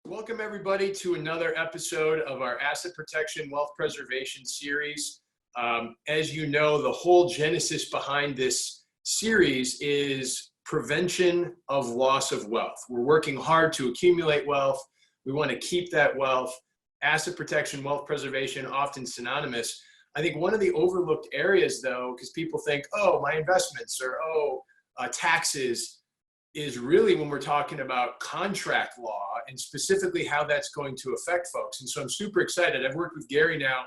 Welcome everybody to another episode of our Asset Protection Wealth Preservation series. As you know, the whole genesis behind this series is prevention of loss of wealth. We're working hard to accumulate wealth. We want to keep that wealth. Asset protection, wealth preservation, often synonymous. I think one of the overlooked areas though, because people think, oh, my investments or taxes, is really when we're talking about contract law and specifically how that's going to affect folks. And so I'm super excited. I've worked with Gary now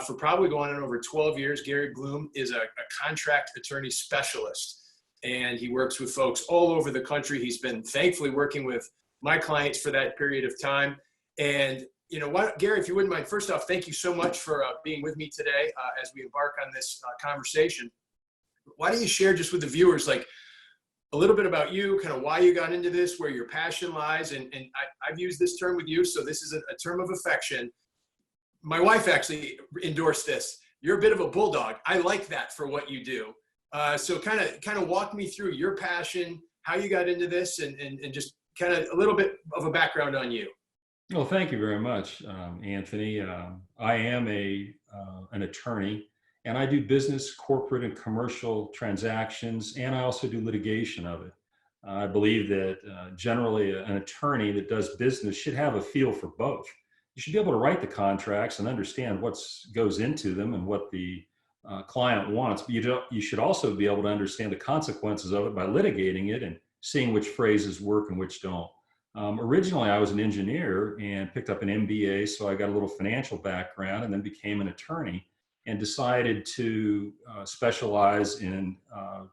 for probably going on over 12 years. Gary Blume is a contract attorney specialist, and he works with folks all over the country. He's been thankfully working with my clients for that period of time. And you know what, Gary, if you wouldn't mind, first off, thank you so much for being with me today as we embark on this conversation. Why don't you share just with the viewers, like, a little bit about you, kind of why you got into this, where your passion lies, and I've used this term with you, so this is a term of affection. My wife actually endorsed this. You're a bit of a bulldog. I like that for what you do. So kind of walk me through your passion, how you got into this, and just kind of a little bit of a background on you. Well, thank you very much, Anthony. I am an attorney. And I do business, corporate, and commercial transactions, and I also do litigation of it. I believe that generally an attorney that does business should have a feel for both. You should be able to write the contracts and understand what goes into them and what the client wants, but you should also be able to understand the consequences of it by litigating it and seeing which phrases work and which don't. Originally, I was an engineer and picked up an MBA, so I got a little financial background and then became an attorney, and decided to specialize in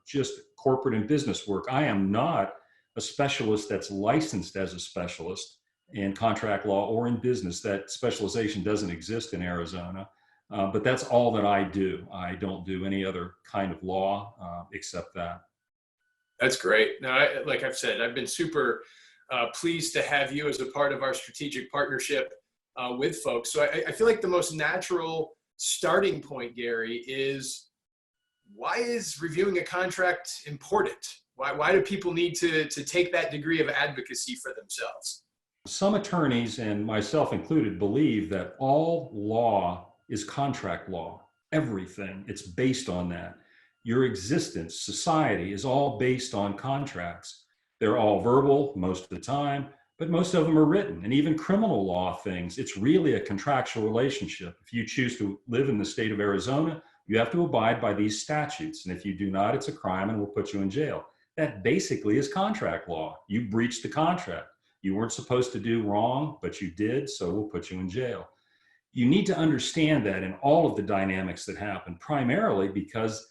just corporate and business work. I am not a specialist that's licensed as a specialist in contract law or in business. That specialization doesn't exist in Arizona, but that's all that I do. I don't do any other kind of law except that. That's great. Now, like I've said, I've been super pleased to have you as a part of our strategic partnership with folks. So I feel like the most natural starting point, Gary, is why is reviewing a contract important? Why do people need to take that degree of advocacy for themselves? Some attorneys, and myself included, believe that all law is contract law. Everything, it's based on that. Your existence, society, is all based on contracts. They're all verbal most of the time, but most of them are written. And even criminal law things, it's really a contractual relationship. If you choose to live in the state of Arizona, you have to abide by these statutes. And if you do not, it's a crime and we'll put you in jail. That basically is contract law. You breached the contract. You weren't supposed to do wrong, but you did, so we'll put you in jail. You need to understand that in all of the dynamics that happen, primarily because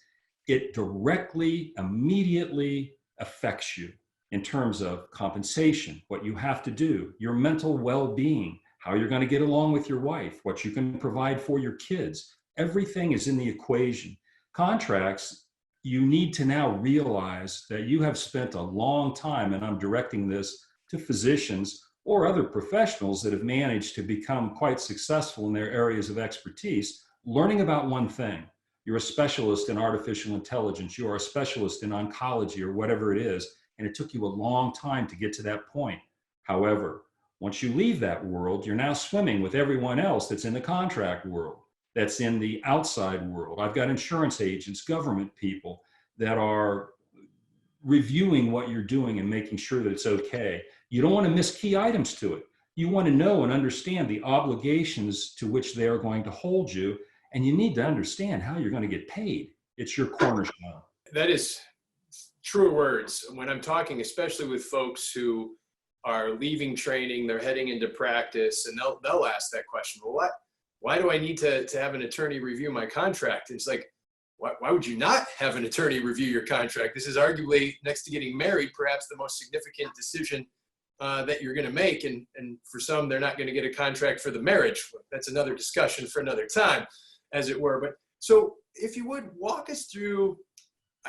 it directly, immediately affects you in terms of compensation, what you have to do, your mental well-being, how you're going to get along with your wife, what you can provide for your kids. Everything is in the equation. Contracts, you need to now realize that you have spent a long time, and I'm directing this to physicians or other professionals that have managed to become quite successful in their areas of expertise, learning about one thing. You're a specialist in artificial intelligence, you are a specialist in oncology or whatever it is, and it took you a long time to get to that point. However, once you leave that world, you're now swimming with everyone else that's in the contract world, that's in the outside world. I've got insurance agents, government people that are reviewing what you're doing and making sure that it's okay. You don't want to miss key items to it. You want to know and understand the obligations to which they are going to hold you, and you need to understand how you're going to get paid. It's your cornerstone. That is true words. When I'm talking, especially with folks who are leaving training, they're heading into practice, and they'll ask that question, well, why do I need to have an attorney review my contract? And it's like, why would you not have an attorney review your contract? This is arguably, next to getting married, perhaps the most significant decision that you're going to make. And for some, they're not going to get a contract for the marriage. That's another discussion for another time, as it were. But so if you would walk us through,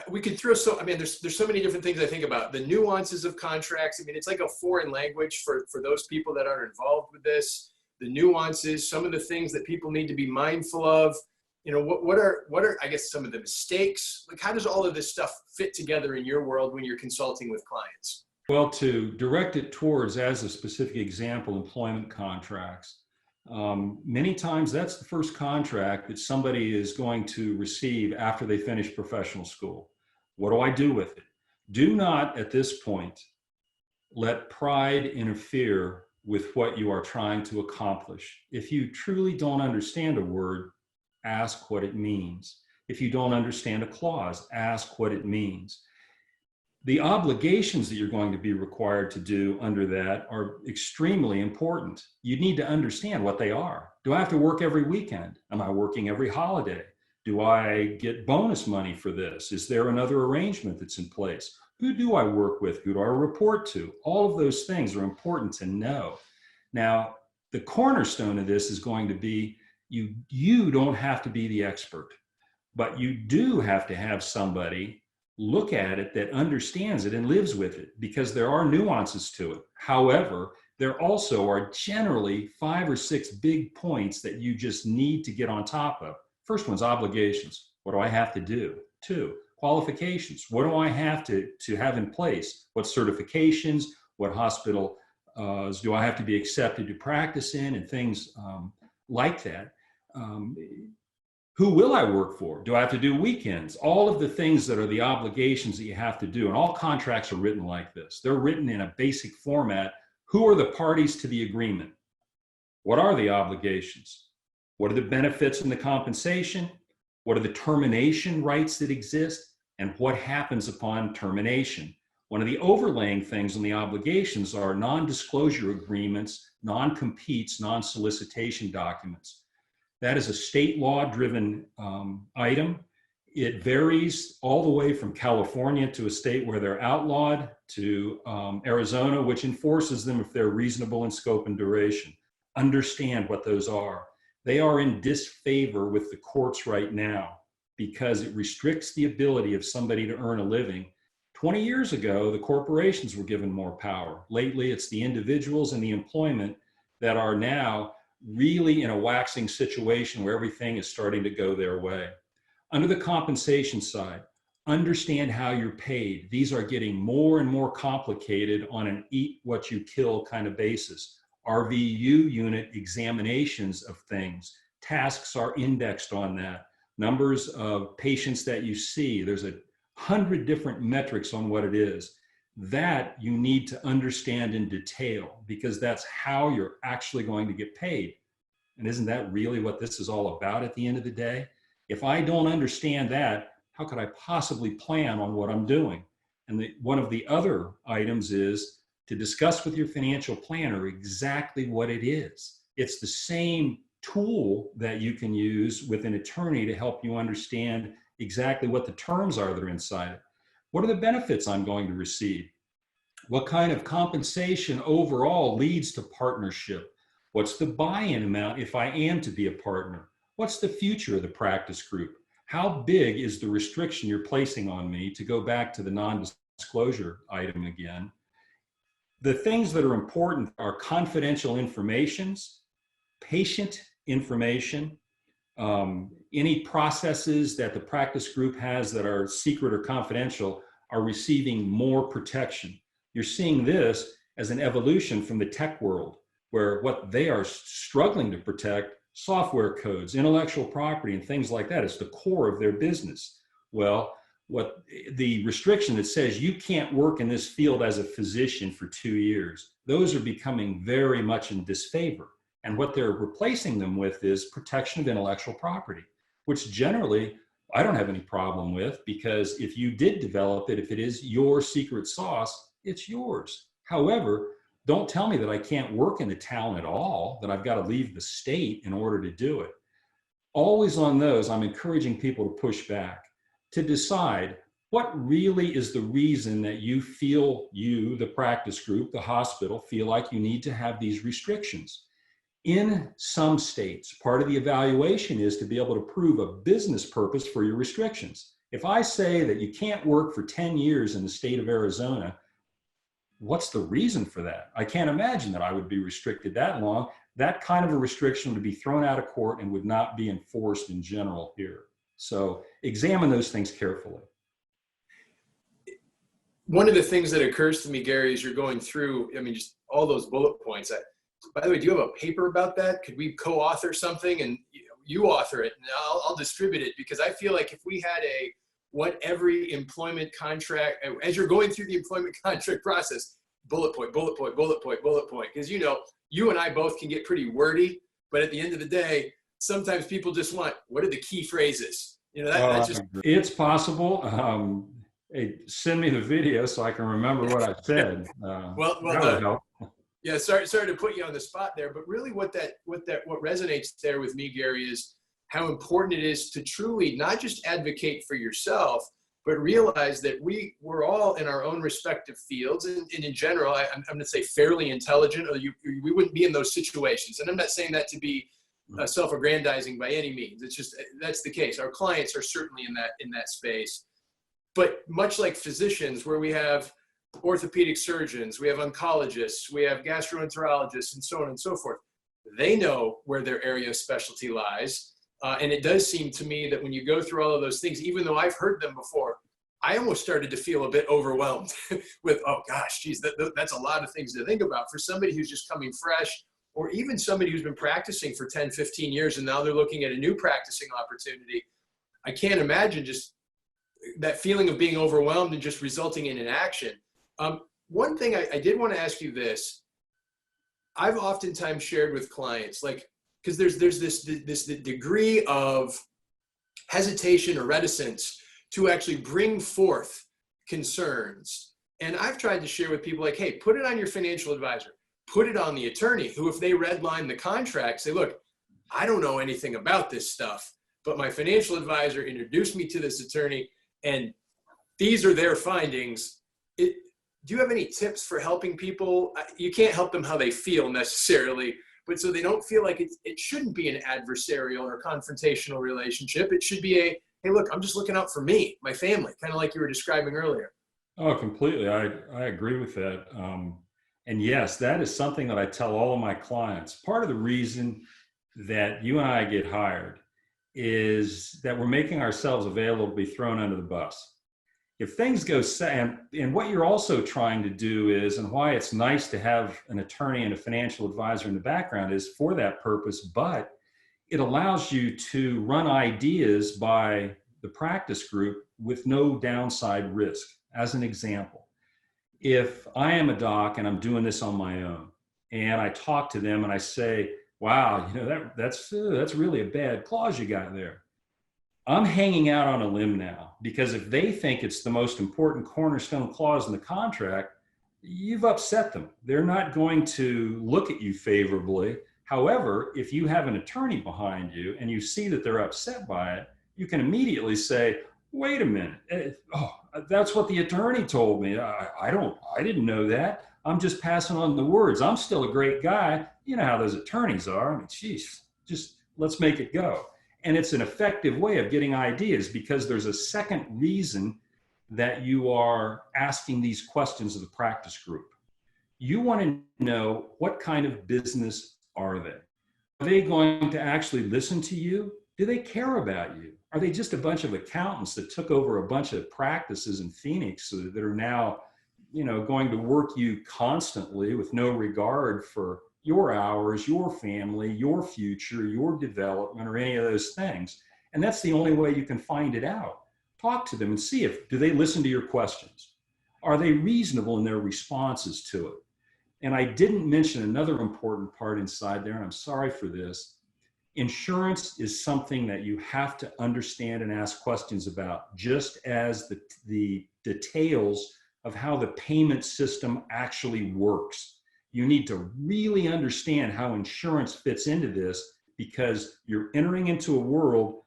we could throw there's so many different things I think about. The nuances of contracts. I mean, it's like a foreign language for those people that aren't involved with this. The nuances, some of the things that people need to be mindful of. You know, what are I guess some of the mistakes? Like, how does all of this stuff fit together in your world when you're consulting with clients? Well, to direct it towards, as a specific example, employment contracts, many times that's the first contract that somebody is going to receive after they finish professional school. What do I do with it? Do not, at this point, let pride interfere with what you are trying to accomplish. If you truly don't understand a word, ask what it means. If you don't understand a clause, ask what it means. The obligations that you're going to be required to do under that are extremely important. You need to understand what they are. Do I have to work every weekend? Am I working every holiday? Do I get bonus money for this? Is there another arrangement that's in place? Who do I work with? Who do I report to? All of those things are important to know. Now, the cornerstone of this is going to be you don't have to be the expert, but you do have to have somebody look at it that understands it and lives with it, because there are nuances to it. However, there also are generally 5 or 6 big points that you just need to get on top of. First one's obligations. What do I have to do? 2, qualifications. What do I have to have in place? What certifications? What hospital do I have to be accepted to practice in, and things like that. Who will I work for? Do I have to do weekends? All of the things that are the obligations that you have to do. And all contracts are written like this. They're written in a basic format. Who are the parties to the agreement? What are the obligations? What are the benefits and the compensation? What are the termination rights that exist? And what happens upon termination? One of the overlaying things on the obligations are non-disclosure agreements, non-competes, non-solicitation documents. That is a state law driven item. It varies all the way from California, to a state where they're outlawed, to Arizona, which enforces them if they're reasonable in scope and duration. Understand what those are. They are in disfavor with the courts right now because it restricts the ability of somebody to earn a living. 20 years ago, the corporations were given more power. Lately, it's the individuals and the employment that are now really in a waxing situation where everything is starting to go their way. Under the compensation side, understand how you're paid. These are getting more and more complicated on an eat what you kill kind of basis. RVU unit examinations of things. Tasks are indexed on that. Numbers of patients that you see. There's 100 different metrics on what it is. That you need to understand in detail, because that's how you're actually going to get paid. And isn't that really what this is all about at the end of the day? If I don't understand that, how could I possibly plan on what I'm doing? And one of the other items is to discuss with your financial planner exactly what it is. It's the same tool that you can use with an attorney to help you understand exactly what the terms are that are inside it. What are the benefits I'm going to receive? What kind of compensation overall leads to partnership? What's the buy-in amount if I am to be a partner? What's the future of the practice group? How big is the restriction you're placing on me, to go back to the non-disclosure item again? The things that are important are confidential informations, patient information, any processes that the practice group has that are secret or confidential are receiving more protection. You're seeing this as an evolution from the tech world, where what they are struggling to protect, software codes, intellectual property, and things like that, is the core of their business. Well, what the restriction that says you can't work in this field as a physician for 2 years, those are becoming very much in disfavor. And what they're replacing them with is protection of intellectual property, which generally I don't have any problem with, because if you did develop it, if it is your secret sauce, it's yours. However, don't tell me that I can't work in the town at all, that I've got to leave the state in order to do it. Always on those, I'm encouraging people to push back, to decide what really is the reason that you feel, you, the practice group, the hospital, feel like you need to have these restrictions. In some states, part of the evaluation is to be able to prove a business purpose for your restrictions. If I say that you can't work for 10 years in the state of Arizona, what's the reason for that? I can't imagine that I would be restricted that long. That kind of a restriction would be thrown out of court and would not be enforced in general here. So examine those things carefully. one of the things that occurs to me, Gary, as you're going through, I mean, just all those bullet points. By the way, do you have a paper about that? Could we co-author something and you author it and I'll distribute it? Because I feel like if we had what every employment contract, as you're going through the employment contract process, bullet point, bullet point, bullet point, bullet point. Because you and I both can get pretty wordy, but at the end of the day, sometimes people just want, what are the key phrases? That's just. It's possible. Hey, send me the video so I can remember what I said. Yeah, sorry to put you on the spot there, but really what resonates there with me, Gary, is how important it is to truly not just advocate for yourself, but realize that we're all in our own respective fields, and in general, I'm going to say fairly intelligent, or we wouldn't be in those situations. And I'm not saying that to be self-aggrandizing by any means. It's just that's the case. Our clients are certainly in that space. But much like physicians, where we have orthopedic surgeons, we have oncologists, we have gastroenterologists, and so on and so forth, they know where their area of specialty lies. And it does seem to me that when you go through all of those things, even though I've heard them before, I almost started to feel a bit overwhelmed with, oh gosh, geez, that's a lot of things to think about for somebody who's just coming fresh, or even somebody who's been practicing for 10, 15 years, and now they're looking at a new practicing opportunity. I can't imagine just that feeling of being overwhelmed and just resulting in inaction. One thing I did want to ask you this. I've oftentimes shared with clients, because there's this degree of hesitation or reticence to actually bring forth concerns. And I've tried to share with people hey, put it on your financial advisor, put it on the attorney who, if they redline the contract, say, look, I don't know anything about this stuff, but my financial advisor introduced me to this attorney and these are their findings. Do you have any tips for helping people? You can't help them how they feel necessarily, but so they don't feel like it shouldn't be an adversarial or confrontational relationship. It should be hey, look, I'm just looking out for me, my family, kind of like you were describing earlier. Oh, completely. I agree with that. And yes, that is something that I tell all of my clients. Part of the reason that you and I get hired is that we're making ourselves available to be thrown under the bus. If things go and what you're also trying to do is, and why it's nice to have an attorney and a financial advisor in the background is for that purpose, but it allows you to run ideas by the practice group with no downside risk. As an example, if I am a doc and I'm doing this on my own and I talk to them and I say, wow, that's really a bad clause you got there. I'm hanging out on a limb now, because if they think it's the most important cornerstone clause in the contract, you've upset them. They're not going to look at you favorably. However, if you have an attorney behind you and you see that they're upset by it, you can immediately say, wait a minute. That's what the attorney told me. I didn't know that. I'm just passing on the words. I'm still a great guy. You know how those attorneys are. I mean, geez, just let's make it go. And it's an effective way of getting ideas, because there's a second reason that you are asking these questions of the practice group. You want to know, what kind of business are they? Are they going to actually listen to you? Do they care about you? Are they just a bunch of accountants that took over a bunch of practices in Phoenix that are now, going to work you constantly with no regard for your hours, your family, your future, your development, or any of those things? And that's the only way you can find it out. Talk to them and see do they listen to your questions? Are they reasonable in their responses to it? And I didn't mention another important part inside there, and I'm sorry for this. Insurance is something that you have to understand and ask questions about, just as the details of how the payment system actually works. You need to really understand how insurance fits into this, because you're entering into a world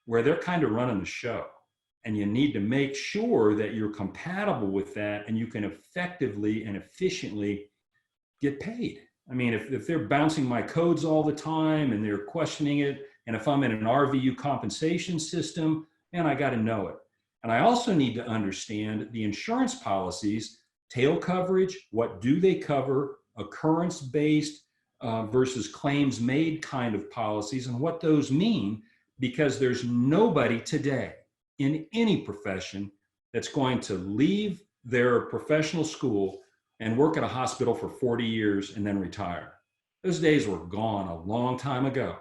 where they're kind of running the show. And you need to make sure that you're compatible with that and you can effectively and efficiently get paid. I mean, if they're bouncing my codes all the time and they're questioning it, and if I'm in an RVU compensation system, man, I got to know it. And I also need to understand the insurance policies, tail coverage, what do they cover, occurrence-based versus claims-made kind of policies, and what those mean, because there's nobody today in any profession that's going to leave their professional school and work at a hospital for 40 years and then retire. Those days were gone a long time ago.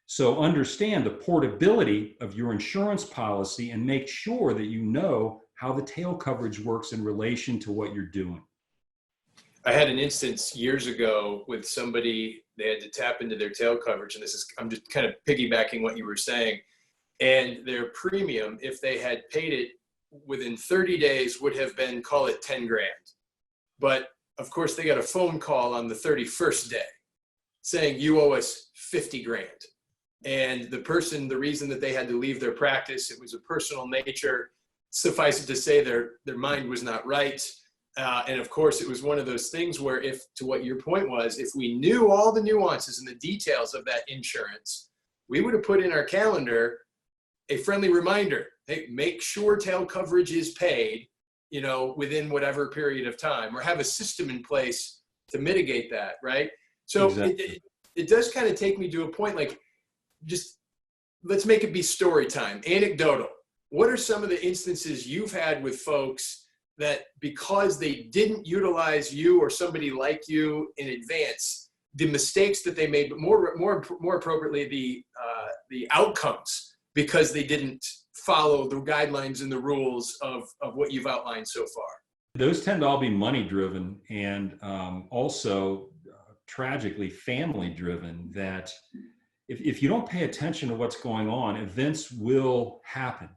So understand the portability of your insurance policy and make sure that you know how the tail coverage works in relation to what you're doing. I had an instance years ago with somebody, they had to tap into their tail coverage, and I'm just kind of piggybacking what you were saying. And their premium, if they had paid it within 30 days, would have been, call it 10 grand. But of course, they got a phone call on the 31st day saying, you owe us 50 grand. And the reason that they had to leave their practice, it was a personal nature. Suffice it to say, their mind was not right. And of course, it was one of those things where, if, to what your point was, if we knew all the nuances and the details of that insurance, we would have put in our calendar a friendly reminder. Hey, make sure tail coverage is paid, within whatever period of time, or have a system in place to mitigate that, right? So exactly. It does kind of take me to a point, like, just let's make it be story time, anecdotal. What are some of the instances you've had with folks that, because they didn't utilize you or somebody like you in advance, the mistakes that they made, but more appropriately, the outcomes, because they didn't follow the guidelines and the rules of what you've outlined so far? Those tend to all be money driven, and also tragically family driven, that if you don't pay attention to what's going on, events will happen.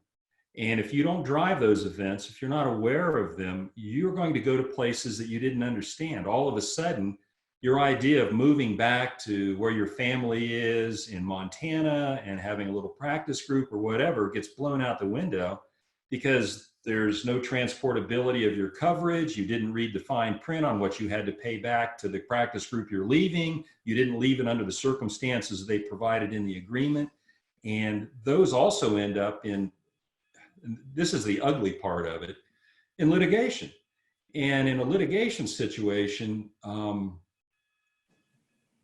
And if you don't drive those events, if you're not aware of them, you're going to go to places that you didn't understand. All of a sudden, your idea of moving back to where your family is in Montana and having a little practice group or whatever gets blown out the window because there's no transportability of your coverage. You didn't read the fine print on what you had to pay back to the practice group you're leaving. You didn't leave it under the circumstances they provided in the agreement. And those also end up in, this is the ugly part of it, in litigation. And in a litigation situation,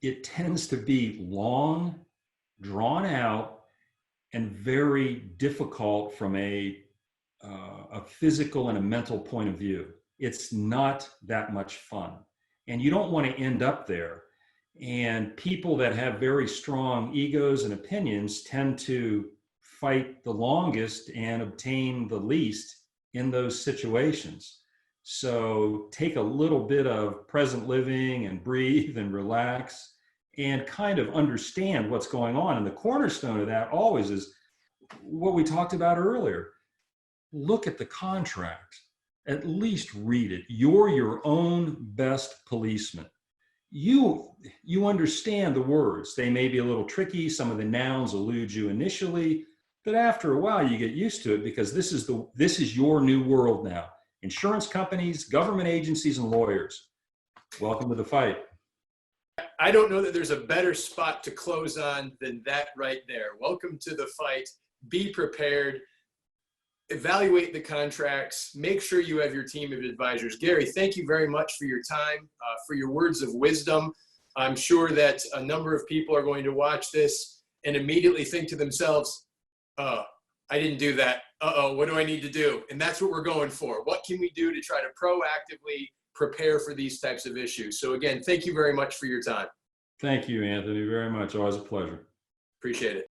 it tends to be long, drawn out, and very difficult from a physical and a mental point of view. It's not that much fun. And you don't want to end up there. And people that have very strong egos and opinions tend to fight the longest and obtain the least in those situations. So take a little bit of present living and breathe and relax and kind of understand what's going on. And the cornerstone of that always is what we talked about earlier. Look at the contract, at least read it. You're your own best policeman. You understand the words. They may be a little tricky. Some of the nouns elude you initially, but after a while you get used to it, because this is your new world now. Insurance companies, government agencies, and lawyers. Welcome to the fight. I don't know that there's a better spot to close on than that right there. Welcome to the fight. Be prepared. Evaluate the contracts. Make sure you have your team of advisors. Gary, thank you very much for your time, for your words of wisdom. I'm sure that a number of people are going to watch this and immediately think to themselves, I didn't do that. What do I need to do? And that's what we're going for. What can we do to try to proactively prepare for these types of issues? So again, thank you very much for your time. Thank you, Anthony, very much. Always a pleasure. Appreciate it.